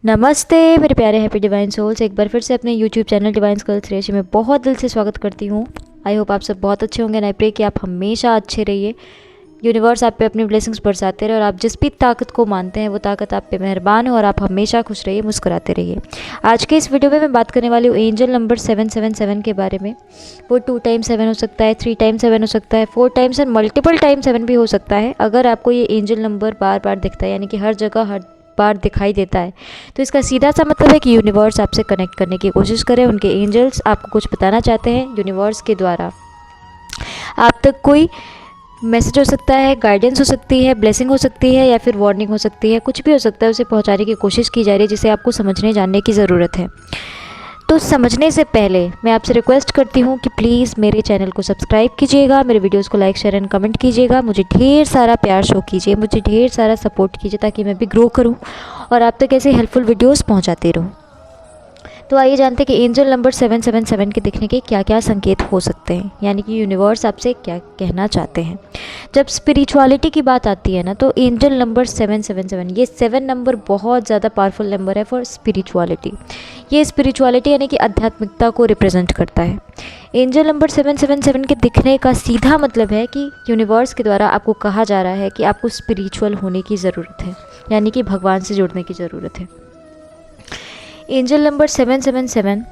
नमस्ते मेरे प्यारे हैप्पी डिवाइन सोल्स, एक बार फिर से अपने यूट्यूब चैनल डिवाइन स्कल्स रेशी में बहुत दिल से स्वागत करती हूँ। आई होप आप सब बहुत अच्छे होंगे। आई प्रे कि आप हमेशा अच्छे रहिए। यूनिवर्स आप पे अपनी ब्लेसिंग्स बरसाते रहे और आप जिस भी ताकत को मानते हैं वो ताकत आप पे मेहरबान हो और आप हमेशा खुश रहिए, मुस्कुराते रहिए। आज के इस वीडियो में मैं बात करने वाली हूँ एंजल नंबर 777 के बारे में। वो 2 टाइम 7 हो सकता है, 3 टाइम 7 हो सकता है, 4 टाइम्स एंड मल्टीपल टाइम 7 भी हो सकता है। अगर आपको ये एंजल नंबर बार बार दिखता है, यानी कि हर जगह हर बार दिखाई देता है, तो इसका सीधा सा मतलब है कि यूनिवर्स आपसे कनेक्ट करने की कोशिश करे। उनके एंजल्स आपको कुछ बताना चाहते हैं यूनिवर्स के द्वारा। आप तक कोई मैसेज हो सकता है, गाइडेंस हो सकती है, ब्लेसिंग हो सकती है या फिर वार्निंग हो सकती है, कुछ भी हो सकता है। उसे पहुंचाने की कोशिश की जा रही है जिसे आपको समझने जानने की ज़रूरत है। तो समझने से पहले मैं आपसे रिक्वेस्ट करती हूँ कि प्लीज़ मेरे चैनल को सब्सक्राइब कीजिएगा, मेरे वीडियोस को लाइक शेयर एंड कमेंट कीजिएगा, मुझे ढेर सारा प्यार शो कीजिए, मुझे ढेर सारा सपोर्ट कीजिए ताकि मैं भी ग्रो करूँ और आप तक ऐसे हेल्पफुल वीडियोस पहुँचाती रहूँ। तो आइए जानते हैं कि एंजल नंबर 777 के दिखने के क्या क्या संकेत हो सकते हैं, यानी कि यूनिवर्स आपसे क्या कहना चाहते हैं। जब स्पिरिचुअलिटी की बात आती है ना, तो एंजल नंबर 777, ये 7 नंबर बहुत ज़्यादा पावरफुल नंबर है फॉर स्पिरिचुअलिटी। ये स्पिरिचुअलिटी यानी कि आध्यात्मिकता को रिप्रेजेंट करता है। एंजल नंबर 777 के दिखने का सीधा मतलब है कि यूनिवर्स के द्वारा आपको कहा जा रहा है कि आपको स्पिरिचुअल होने की ज़रूरत है, यानी कि भगवान से जुड़ने की ज़रूरत है। एंजल नंबर 777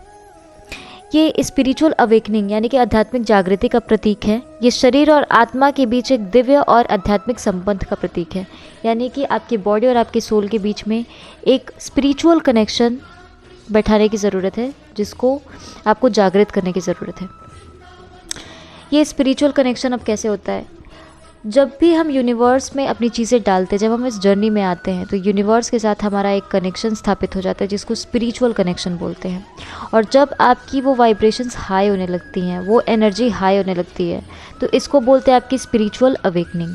ये स्पिरिचुअल अवेकनिंग यानी कि आध्यात्मिक जागृति का प्रतीक है। ये शरीर और आत्मा के बीच एक दिव्य और आध्यात्मिक संबंध का प्रतीक है, यानी कि आपकी बॉडी और आपके सोल के बीच में एक स्पिरिचुअल कनेक्शन बैठाने की ज़रूरत है, जिसको आपको जागृत करने की ज़रूरत है। ये स्पिरिचुअल कनेक्शन अब कैसे होता है? जब भी हम यूनिवर्स में अपनी चीज़ें डालते हैं, जब हम इस जर्नी में आते हैं, तो यूनिवर्स के साथ हमारा एक कनेक्शन स्थापित हो जाता है जिसको स्पिरिचुअल कनेक्शन बोलते हैं। और जब आपकी वो वाइब्रेशंस हाई होने लगती हैं, वो एनर्जी हाई होने लगती है, तो इसको बोलते हैं आपकी स्पिरिचुअल अवेकनिंग।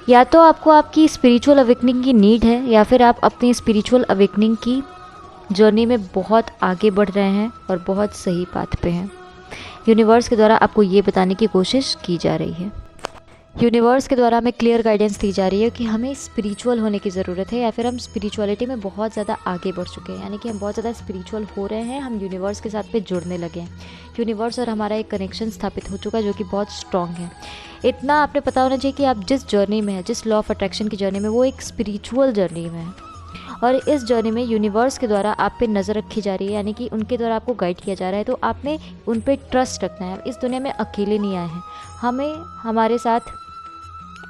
या तो आपको आपकी स्पिरिचुअल अवेकनिंग की नीड है, या फिर आप अपनी स्पिरिचुअल अवेकनिंग की जर्नी में बहुत आगे बढ़ रहे हैं और बहुत सही पाथ पे हैं। यूनिवर्स के द्वारा आपको ये बताने की कोशिश की जा रही है। यूनिवर्स के द्वारा हमें क्लियर गाइडेंस दी जा रही है कि हमें स्पिरिचुअल होने की ज़रूरत है, या फिर हम स्पिरिचुअलिटी में बहुत ज़्यादा आगे बढ़ चुके हैं, यानी कि हम बहुत ज़्यादा स्पिरिचुअल हो रहे हैं, हम यूनिवर्स के साथ पे जुड़ने लगे हैं। यूनिवर्स और हमारा एक कनेक्शन स्थापित हो चुका है जो कि बहुत स्ट्रॉन्ग है। इतना आपने पता होना चाहिए कि आप जिस जर्नी में हैं, जिस लॉ ऑफ अट्रैक्शन की जर्नी में, वो एक स्पिरिचुअल जर्नी में है। और इस जर्नी में यूनिवर्स के द्वारा आप पे नज़र रखी जा रही है, यानी कि उनके द्वारा आपको गाइड किया जा रहा है। तो आपने उन पे ट्रस्ट रखना है। इस दुनिया में अकेले नहीं आए हैं, हमें हमारे साथ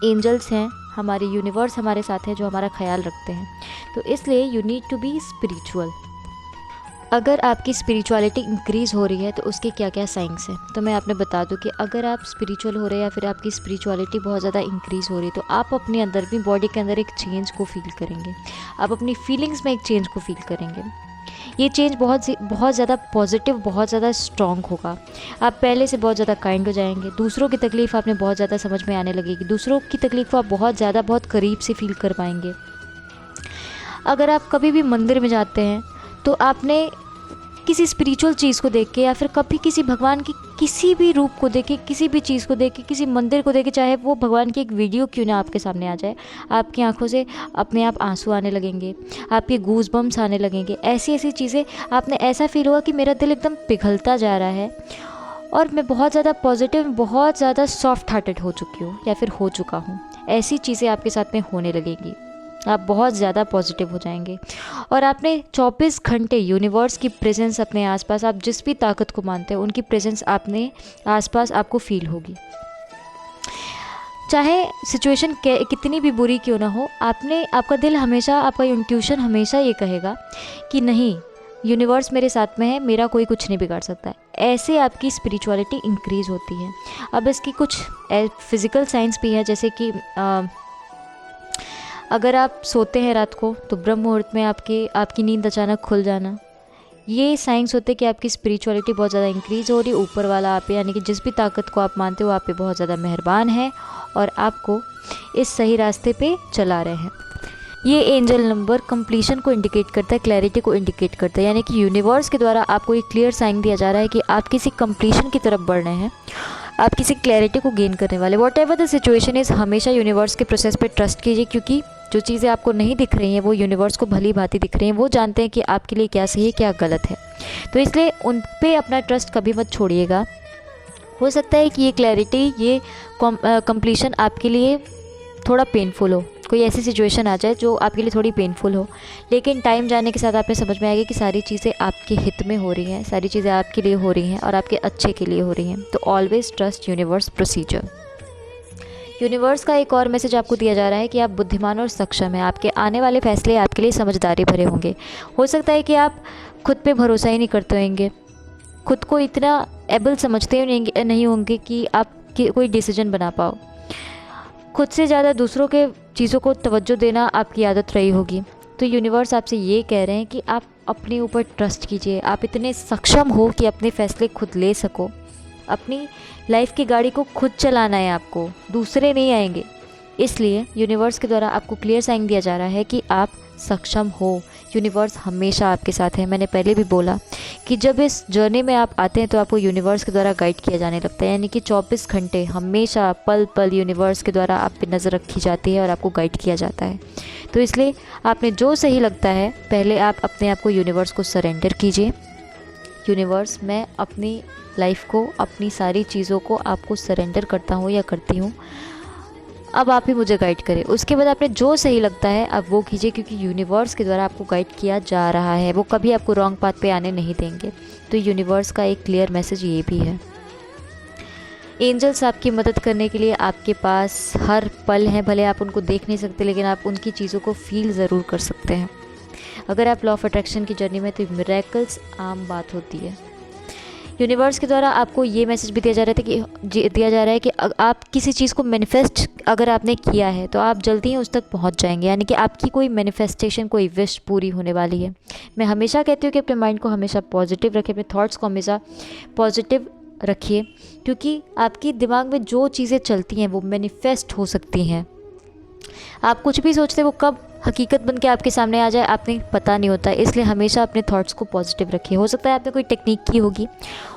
एंजल्स हैं, हमारे यूनिवर्स हमारे साथ हैं जो हमारा ख्याल रखते हैं। तो इसलिए you need to be spiritual. अगर आपकी स्पिरिचुअलिटी इंक्रीज़ हो रही है तो उसके क्या क्या साइंस हैं, तो मैं आपने बता दूं कि अगर आप स्पिरिचुअल हो रहे हैं या फिर आपकी स्पिरिचुअलिटी बहुत ज़्यादा इंक्रीज़ हो रही है, तो आप अपने अंदर भी बॉडी के अंदर एक चेंज को फील करेंगे। आप अपनी फीलिंग्स में एक चेंज को फील करेंगे। ये चेंज बहुत ज़्यादा पॉजिटिव, बहुत ज़्यादा स्ट्रॉन्ग होगा। आप पहले से बहुत ज़्यादा काइंड हो जाएंगे। दूसरों की तकलीफ़ आपने बहुत ज़्यादा समझ में आने लगेगी। दूसरों की तकलीफ़ को आप बहुत ज़्यादा, बहुत करीब से फील कर पाएंगे। अगर आप कभी भी मंदिर में जाते हैं तो आपने किसी स्पिरिचुअल चीज़ को देख के, या फिर कभी किसी भगवान की किसी भी रूप को देख के, किसी भी चीज़ को देख के, किसी मंदिर को देख के, चाहे वो भगवान की एक वीडियो क्यों ना आपके सामने आ जाए, आपकी आंखों से अपने आप आंसू आने लगेंगे, आपके गूज बम्स आने लगेंगे। ऐसी ऐसी चीज़ें आपने ऐसा फील होगा कि मेरा दिल एकदम पिघलता जा रहा है और मैं बहुत ज़्यादा पॉजिटिव, बहुत ज़्यादा सॉफ्ट हार्टेड हो चुकी हूँ या फिर हो चुका हूँ। ऐसी चीज़ें आपके साथ में होने लगेंगी। आप बहुत ज़्यादा पॉजिटिव हो जाएंगे और आपने 24 घंटे यूनिवर्स की प्रेजेंस अपने आसपास, आप जिस भी ताकत को मानते हैं उनकी प्रेजेंस आपने आसपास आपको फील होगी। चाहे सिचुएशन कितनी भी बुरी क्यों ना हो, आपका दिल हमेशा, आपका इंट्यूशन हमेशा ये कहेगा कि नहीं, यूनिवर्स मेरे साथ में है, मेरा कोई कुछ नहीं बिगाड़ सकता है। ऐसे आपकी स्पिरिचुअलिटी इंक्रीज़ होती है। अब इसकी कुछ फिज़िकल साइंस भी है, जैसे कि अगर आप सोते हैं रात को तो ब्रह्म मुहूर्त में आपकी नींद अचानक खुल जाना, ये साइंस होते हैं कि आपकी स्पिरिचुअलिटी बहुत ज़्यादा इंक्रीज़ हो रही है। ऊपर वाला आप पे, यानी कि जिस भी ताकत को आप मानते हो, आप पे बहुत ज़्यादा मेहरबान है और आपको इस सही रास्ते पे चला रहे हैं। ये एंजल नंबर कंप्लीशन को इंडिकेट करता है, क्लैरिटी को इंडिकेट करता है, यानी कि यूनिवर्स के द्वारा आपको एक क्लियर साइन दिया जा रहा है कि आप किसी कंप्लीशन की तरफ बढ़ रहे हैं, आप किसी क्लैरिटी को गेन करने वाले। What ever the situation is, हमेशा यूनिवर्स के प्रोसेस पे ट्रस्ट कीजिए, क्योंकि जो चीज़ें आपको नहीं दिख रही हैं वो यूनिवर्स को भली भांति दिख रही हैं, वो जानते हैं कि आपके लिए क्या सही है क्या गलत है। तो इसलिए उन पे अपना ट्रस्ट कभी मत छोड़िएगा। हो सकता है कि ये क्लैरिटी, ये कंप्लीशन आपके लिए थोड़ा पेनफुल हो, कोई ऐसी सिचुएशन आ जाए जो आपके लिए थोड़ी पेनफुल हो, लेकिन टाइम जाने के साथ आपने समझ में आएगा कि सारी चीज़ें आपके हित में हो रही हैं, सारी चीज़ें आपके लिए हो रही हैं और आपके अच्छे के लिए हो रही हैं। तो always trust universe procedure. Universe का एक और मैसेज आपको दिया जा रहा है कि आप बुद्धिमान और सक्षम हैं। आपके आने वाले फैसले आपके लिए समझदारी भरे होंगे। हो सकता है कि आप खुद पे भरोसा ही नहीं करते होंगे, खुद को इतना एबल समझते नहीं होंगे कि आप कोई डिसीजन बना पाओ। खुद से ज़्यादा दूसरों के चीज़ों को तवज्जो देना आपकी आदत रही होगी। तो यूनिवर्स आपसे ये कह रहे हैं कि आप अपने ऊपर ट्रस्ट कीजिए। आप इतने सक्षम हो कि अपने फ़ैसले खुद ले सको। अपनी लाइफ की गाड़ी को खुद चलाना है आपको, दूसरे नहीं आएंगे। इसलिए यूनिवर्स के द्वारा आपको क्लियर साइन दिया जा रहा है कि आप सक्षम हो। यूनिवर्स हमेशा आपके साथ है। मैंने पहले भी बोला कि जब इस जर्नी में आप आते हैं तो आपको यूनिवर्स के द्वारा गाइड किया जाने लगता है, यानी कि 24 घंटे हमेशा पल पल यूनिवर्स के द्वारा आप पे नज़र रखी जाती है और आपको गाइड किया जाता है। तो इसलिए आपने जो सही लगता है, पहले आप अपने आप को यूनिवर्स को सरेंडर कीजिए। यूनिवर्स, मैं अपनी लाइफ को, अपनी सारी चीज़ों को आपको सरेंडर करता हूँ या करती हूँ, अब आप ही मुझे गाइड करें। उसके बाद आपने जो सही लगता है आप वो कीजिए, क्योंकि यूनिवर्स के द्वारा आपको गाइड किया जा रहा है। वो कभी आपको रॉन्ग पाथ पे आने नहीं देंगे। तो यूनिवर्स का एक क्लियर मैसेज ये भी है। एंजल्स आपकी मदद करने के लिए आपके पास हर पल हैं। भले आप उनको देख नहीं सकते, लेकिन आप उनकी चीज़ों को फील ज़रूर कर सकते हैं। अगर आप लॉ ऑफ अट्रैक्शन की जर्नी में, तो मिरेकल्स आम बात होती है। यूनिवर्स के द्वारा आपको ये मैसेज भी दिया जा रहा है कि आप किसी चीज़ को मैनिफेस्ट अगर आपने किया है तो आप जल्दी ही उस तक पहुंच जाएंगे, यानी कि आपकी कोई मैनिफेस्टेशन, कोई विश पूरी होने वाली है। मैं हमेशा कहती हूँ कि अपने माइंड को हमेशा पॉजिटिव रखें, अपने थॉट्स को हमेशा पॉजिटिव रखिए, क्योंकि आपकी दिमाग में जो चीज़ें चलती हैं वो मैनिफेस्ट हो सकती हैं। आप कुछ भी सोचते हैं वो कब हकीकत बन के आपके सामने आ जाए आपने पता नहीं होता। इसलिए हमेशा अपने थॉट्स को पॉजिटिव रखिए। हो सकता है आपने कोई टेक्निक की होगी,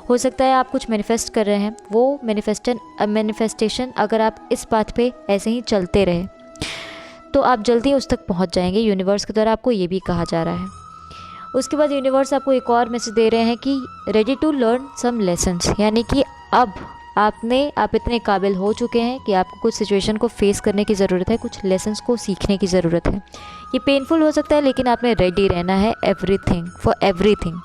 हो सकता है आप कुछ मैनिफेस्ट कर रहे हैं, वो मैनिफेस्टेशन अगर आप इस बात पे ऐसे ही चलते रहे तो आप जल्दी उस तक पहुंच जाएंगे। यूनिवर्स के द्वारा आपको ये भी कहा जा रहा है। उसके बाद यूनिवर्स आपको एक और मैसेज दे रहे हैं कि ready to learn some lessons, यानी कि अब आप इतने काबिल हो चुके हैं कि आपको कुछ सिचुएशन को फेस करने की ज़रूरत है, कुछ लेसन्स को सीखने की ज़रूरत है। ये पेनफुल हो सकता है, लेकिन आपने रेडी रहना है for everything.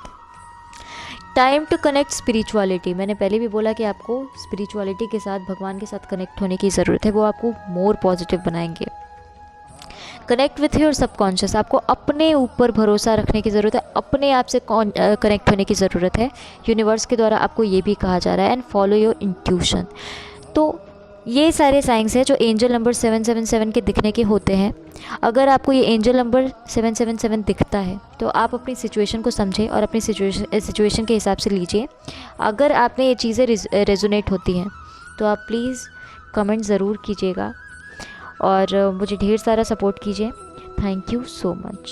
Time to connect spirituality. मैंने पहले भी बोला कि आपको स्पिरिचुअलिटी के साथ, भगवान के साथ कनेक्ट होने की ज़रूरत है। वो आपको मोर पॉजिटिव बनाएंगे। Connect with your subconscious. आपको अपने ऊपर भरोसा रखने की ज़रूरत है, अपने आप से कनेक्ट होने की ज़रूरत है। यूनिवर्स के द्वारा आपको ये भी कहा जा रहा है, एंड फॉलो योर इंट्यूशन। तो ये सारे साइंस हैं जो एंजल नंबर 777 के दिखने के होते हैं। अगर आपको ये एंजल नंबर 777 दिखता है तो आप अपनी सिचुएशन को समझें और अपनी सिचुएशन के हिसाब से लीजिए। अगर आपने ये चीज़ें रेजोनेट होती हैं तो आप प्लीज़ कमेंट ज़रूर कीजिएगा और मुझे ढेर सारा सपोर्ट कीजिए। Thank you so much.